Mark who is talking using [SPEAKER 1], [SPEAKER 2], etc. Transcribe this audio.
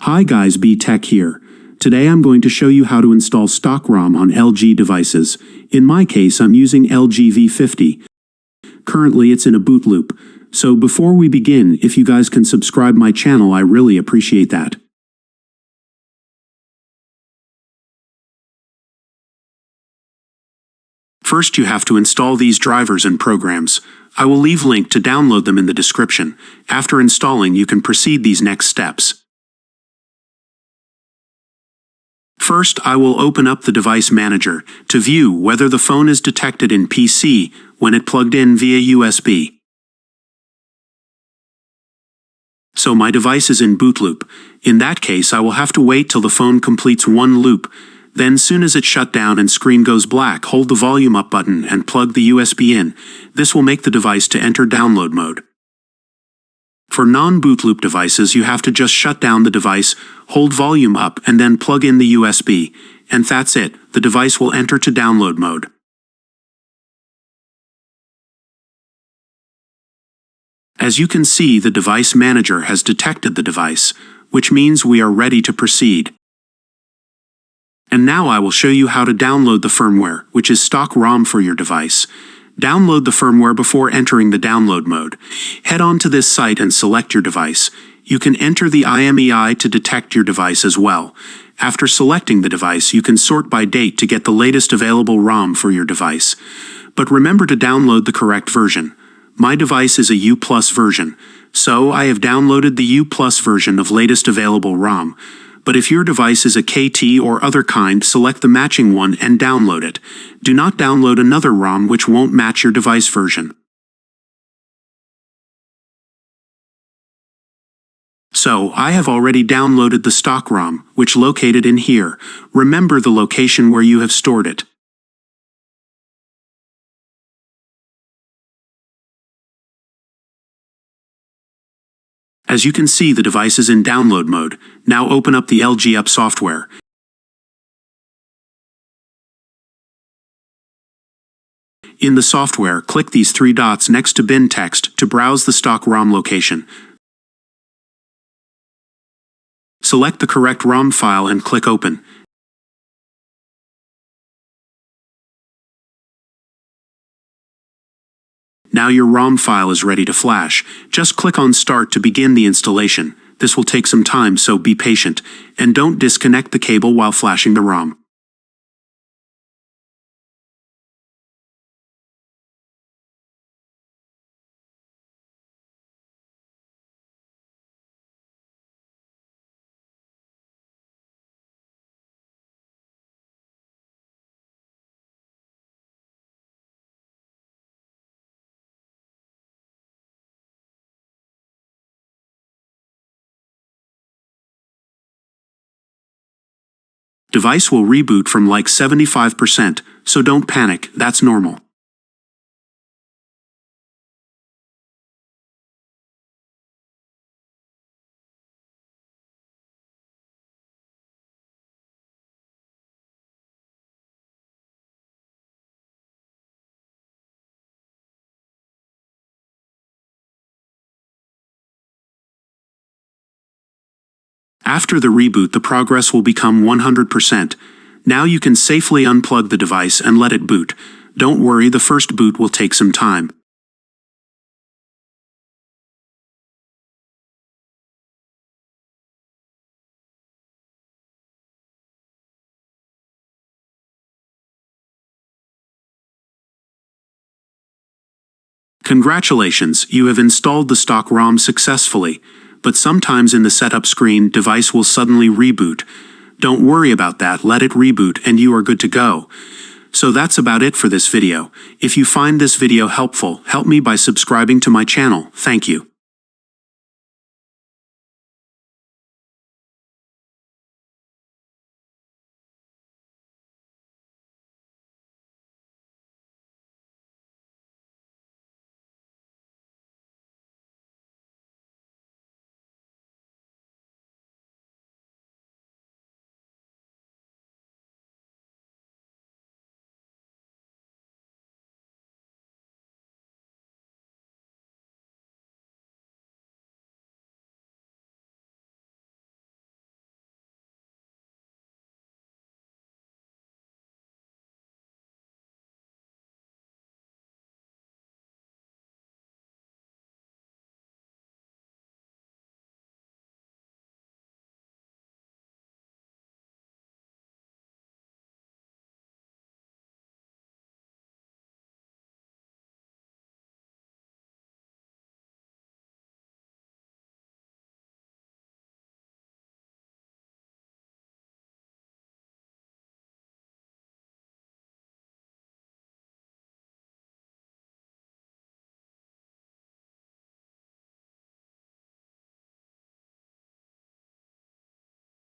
[SPEAKER 1] Hi guys, B-Tech here. Today I'm going to show you how to install Stock ROM on LG devices. In my case, I'm using LG V50. Currently it's in a boot loop. So before we begin, if you guys can subscribe my channel, I really appreciate that. First you have to install these drivers and programs. I will leave link to download them in the description. After installing, you can proceed these next steps. First, I will open up the device manager to view whether the phone is detected in PC when it plugged in via USB. So my device is in boot loop. In that case, I will have to wait till the phone completes one loop. Then soon as it shut down and screen goes black, hold the volume up button and plug the USB in. This will make the device to enter download mode. For non-boot loop devices, you have to just shut down the device, hold volume up, and then plug in the USB. And that's it, the device will enter to download mode. As you can see, the device manager has detected the device, which means we are ready to proceed. And now I will show you how to download the firmware, which is Stock ROM for your device. Download the firmware before entering the download mode. Head on to this site and select your device. You can enter the IMEI to detect your device as well. After selecting the device, you can sort by date to get the latest available ROM for your device. But remember to download the correct version. My device is a U+ version, so I have downloaded the U+ version of latest available ROM. But if your device is a KT or other kind, select the matching one and download it. Do not download another ROM which won't match your device version. So, I have already downloaded the Stock ROM, which located in here. Remember the location where you have stored it. As you can see, the device is in download mode. Now open up the LG Up software. In the software, click these three dots next to bin text to browse the Stock ROM location. Select the correct ROM file and click Open. Now your ROM file is ready to flash. Just click on Start to begin the installation. This will take some time, so be patient, and don't disconnect the cable while flashing the ROM. Device will reboot from like 75%, so don't panic, that's normal. After the reboot, the progress will become 100%. Now you can safely unplug the device and let it boot. Don't worry, the first boot will take some time. Congratulations, you have installed the Stock ROM successfully. But sometimes in the setup screen, device will suddenly reboot. Don't worry about that, let it reboot and you are good to go. So that's about it for this video. If you find this video helpful, help me by subscribing to my channel. Thank you.